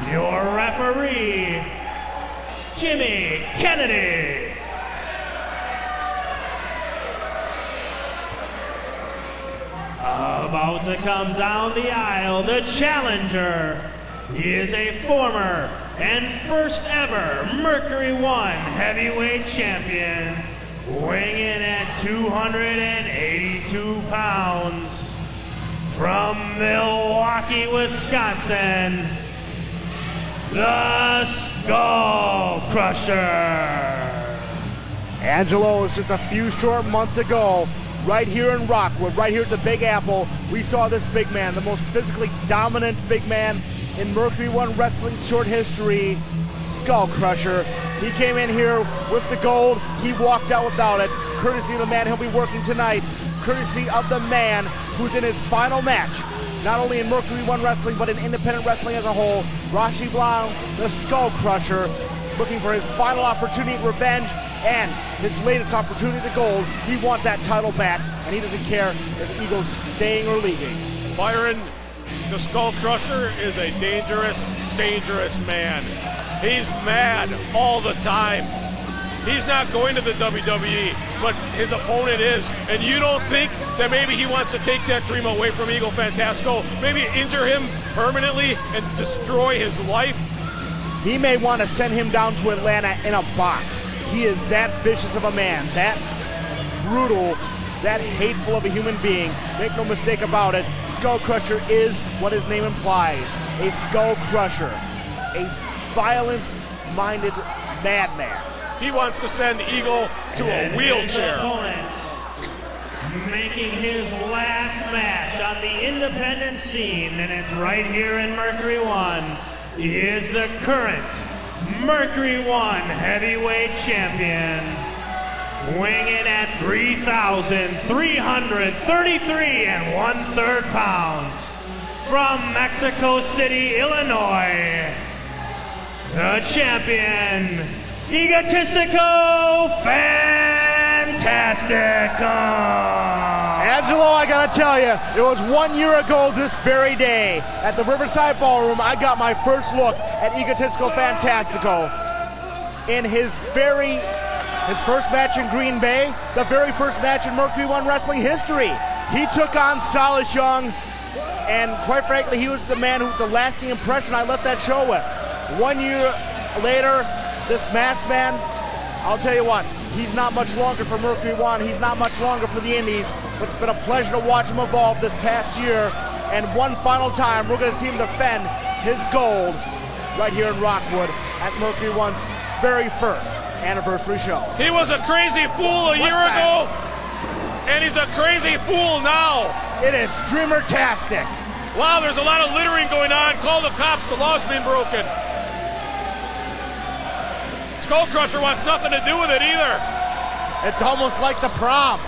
your referee, Jimmy Kennedy. About to come down the aisle, the challenger. He is a former and first ever Mercury1 heavyweight champion, weighing in at 282 pounds. From Milwaukee, Wisconsin, the Skullkrusher. Angelo, was just a few short months ago, right here in Rockwood, right here at the Big Apple, we saw this big man, the most physically dominant big man in Mercury1 Wrestling's short history, Skullkrusher. He came in here with the gold, he walked out without it, courtesy of the man he'll be working tonight, courtesy of the man who's in his final match, not only in Mercury1 Wrestling, but in independent wrestling as a whole, Rashi Blanc, the Skullkrusher, looking for his final opportunity at revenge and his latest opportunity to gold. He wants that title back, and he doesn't care if Eagle's staying or leaving. Byron, the Skullkrusher is a dangerous, dangerous man. He's mad all the time. He's not going to the WWE, but his opponent is. And you don't think that maybe he wants to take that dream away from Eagle Fantastico, maybe injure him permanently and destroy his life? He may want to send him down to Atlanta in a box. He is that vicious of a man, that brutal, that hateful of a human being. Make no mistake about it, Skullkrusher is what his name implies, a Skullkrusher, a violence-minded madman. He wants to send Eagle to a wheelchair. Making his last match on the independent scene, and it's right here in Mercury1. He is the current Mercury1 heavyweight champion, weighing in at 3,333 1/3 pounds. From Mexico City, Illinois, the champion, Egotistico Fantastico. Angelo, I gotta tell you, it was 1 year ago this very day at the Riverside Ballroom I got my first look at Egotistico Fantastico in his first match in Green Bay, the very first match in Mercury1 Wrestling history. He took on Silas Young, and quite frankly, he was the man who the lasting impression I left that show with. 1 year later, this masked man, I'll tell you what, he's not much longer for Mercury1, he's not much longer for the Indies, but it's been a pleasure to watch him evolve this past year, and one final time, we're gonna see him defend his gold right here in Rockwood at Mercury1's very first anniversary show. He was a crazy fool a year ago, and he's a crazy fool now. It is streamer-tastic. Wow, there's a lot of littering going on. Call the cops, the law's been broken. Skullkrusher wants nothing to do with it either. It's almost like the prom.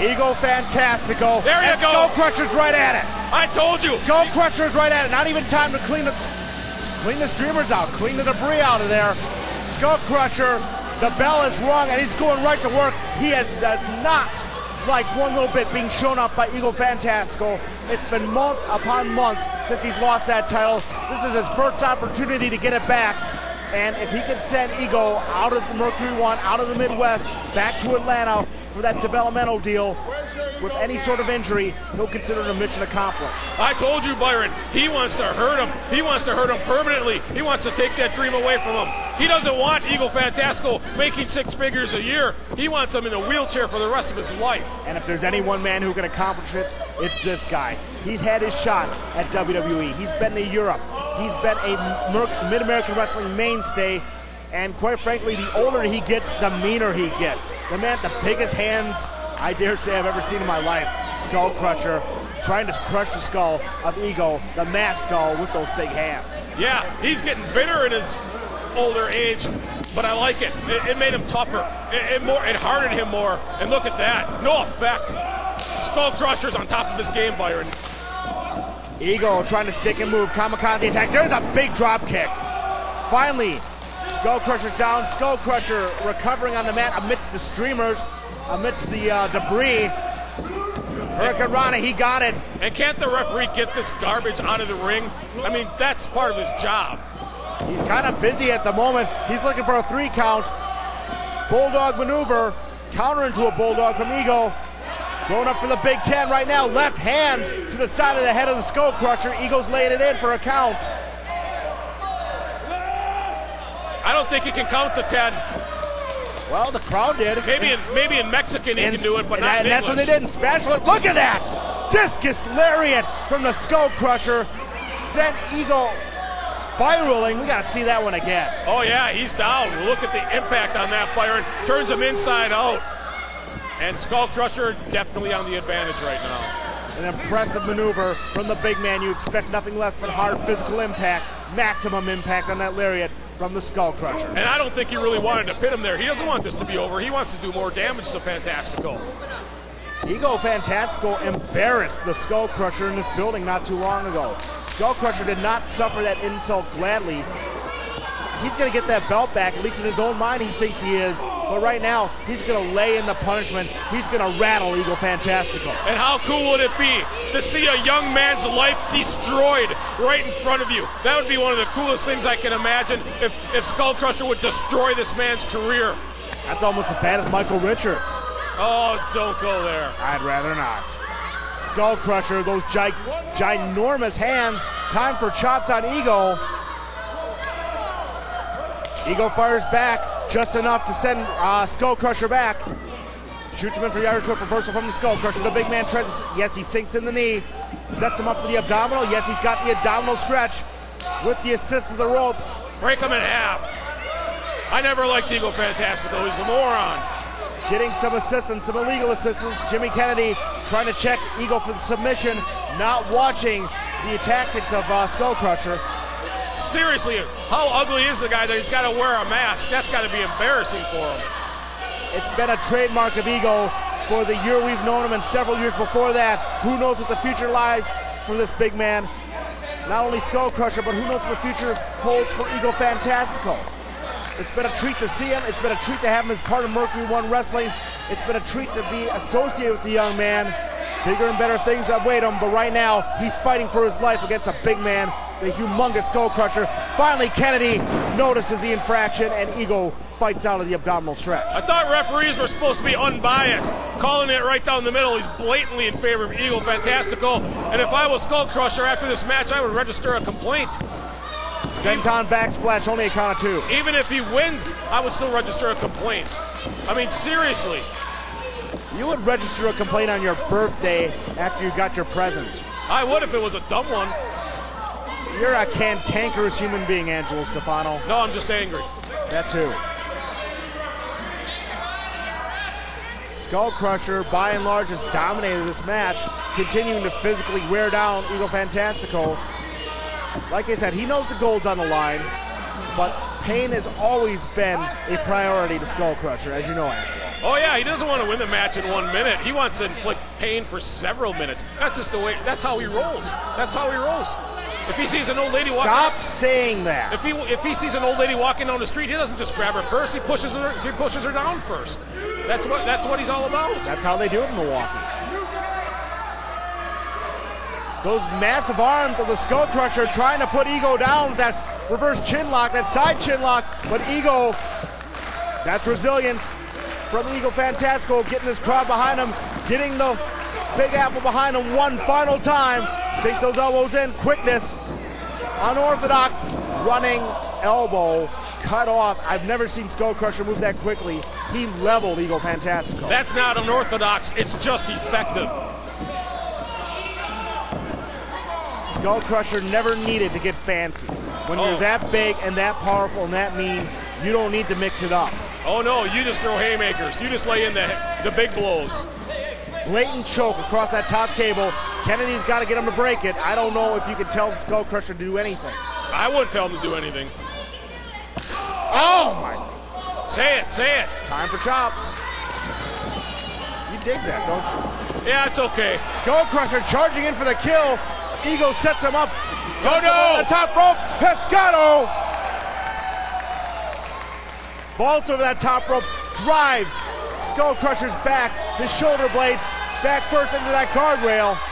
Ego Fantastico. There you go. Skullkrusher's right at it. I told you. Skullkrusher's right at it. Not even time to clean the streamers out, clean the debris out of there. Skullkrusher, the bell is rung, and he's going right to work. He does not like one little bit being shown up by Ego Fantastico. It's been month upon months since he's lost that title. This is his first opportunity to get it back. And if he can send Ego out of the Mercury1, out of the Midwest, back to Atlanta for that developmental deal with any sort of injury, he'll consider it a mission accomplished. I told you, Byron, he wants to hurt him. He wants to hurt him permanently. He wants to take that dream away from him. He doesn't want Eagle Fantastico making 6 figures a year. He wants him in a wheelchair for the rest of his life. And if there's any one man who can accomplish it, it's this guy. He's had his shot at WWE. He's been to Europe. He's been a Mid-American Wrestling mainstay. And quite frankly, the older he gets, the meaner he gets. The man with the biggest hands I dare say I've ever seen in my life. Skullkrusher trying to crush the skull of Ego, the masked skull with those big hands. Yeah, he's getting bitter in his older age, but I like it. It made him tougher. It hardened him more. And look at that. No effect. Skullkrusher's on top of his game, Byron. Ego trying to stick and move. Kamikaze attack. There's a big drop kick. Finally, Skullkrusher's down. Skullkrusher recovering on the mat amidst the streamers, amidst the debris. Hurricane Rana, he got it. And can't the referee get this garbage out of the ring? I mean, that's part of his job. He's kind of busy at the moment. He's looking for a 3 count. Bulldog maneuver, counter into a bulldog from Ego. Going up for the Big Ten right now. Left hand to the side of the head of the Skullkrusher. Ego's laying it in for a count. I don't think he can count to 10. Well, the crowd did. Maybe in Mexican he can do it, but not in English. That's what they did in Spanish. Look at that! Discus lariat from the Skullkrusher sent Ego spiraling. We got to see that one again. Oh yeah, he's down. Look at the impact on that, Byron. Turns him inside out. And Skullkrusher definitely on the advantage right now. An impressive maneuver from the big man. You expect nothing less but hard physical impact, maximum impact on that lariat from the Skullkrusher. And I don't think he really wanted to pin him there. He doesn't want this to be over. He wants to do more damage to Fantastico. Ego Fantastico embarrassed the Skullkrusher in this building not too long ago. Skullkrusher did not suffer that insult gladly. He's going to get that belt back, at least in his own mind he thinks he is. But right now, he's going to lay in the punishment. He's going to rattle Ego Fantastico. And how cool would it be to see a young man's life destroyed right in front of you? That would be one of the coolest things I can imagine if Skullkrusher would destroy this man's career. That's almost as bad as Michael Richards. Oh, don't go there. I'd rather not. Skullkrusher, those ginormous hands. Time for chops on Ego. Ego fires back, just enough to send Skullkrusher back. Shoots him in for the Irish whip reversal from the Skullkrusher. The big man tries to, yes, he sinks in the knee. Sets him up for the abdominal. Yes, he's got the abdominal stretch with the assist of the ropes. Break him in half. I never liked Ego Fantastico. He's a moron. Getting some assistance, some illegal assistance. Jimmy Kennedy trying to check Ego for the submission, not watching the tactics of Skullkrusher. Seriously, how ugly is the guy that he's got to wear a mask? That's got to be embarrassing for him. It's been a trademark of Ego for the year we've known him and several years before that. Who knows what the future lies for this big man? Not only Skullkrusher, but who knows what the future holds for Ego Fantastico? It's been a treat to see him. It's been a treat to have him as part of Mercury1 Wrestling. It's been a treat to be associated with the young man. Bigger and better things await him, but right now he's fighting for his life against a big man, the humongous Skullkrusher. Finally, Kennedy notices the infraction, and Ego fights out of the abdominal stretch. I thought referees were supposed to be unbiased, calling it right down the middle. He's blatantly in favor of Ego Fantastico, and if I was Skullkrusher after this match, I would register a complaint. Senton backsplash, only a count of 2. Even if he wins, I would still register a complaint. I mean, seriously. You would register a complaint on your birthday after you got your present. I would if it was a dumb one. You're a cantankerous human being, Angelo Stefano. No, I'm just angry. That too. Skullkrusher, by and large, has dominated this match, continuing to physically wear down Ego Fantastico. Like I said, he knows the gold's on the line, but pain has always been a priority to Skullkrusher, as you know, Angelo. Oh yeah, he doesn't want to win the match in 1 minute. He wants to inflict pain for several minutes. That's just the way, that's how he rolls. That's how he rolls. If he sees an old lady walking... Stop saying that. If he sees an old lady walking down the street, he doesn't just grab her purse, he pushes her down first. That's what he's all about. That's how they do it in Milwaukee. Those massive arms of the Skullkrusher trying to put Ego down with that reverse chin lock, that side chin lock, but Ego, that's resilience from Ego Fantastico, getting his crowd behind him, getting the Big Apple behind him one final time, sinks those elbows in, quickness, unorthodox running elbow, cut off. I've never seen Skullkrusher move that quickly. He leveled Ego Fantastico. That's not unorthodox, it's just effective. Skullkrusher never needed to get fancy. When you're that big and that powerful and that mean, you don't need to mix it up. Oh no, you just throw haymakers. You just lay in the big blows. Blatant choke across that top table. Kennedy's got to get him to break it. I don't know if you can tell the Skullkrusher to do anything. I wouldn't tell him to do anything. Oh my. Say it, say it. Time for chops. You dig that, don't you? Yeah, it's okay. Skullkrusher charging in for the kill. Ego sets him up. Oh no! The top rope. Pescado. Vaults over that top rope. Drives Skullkrusher's back. His shoulder blades back first into that guardrail.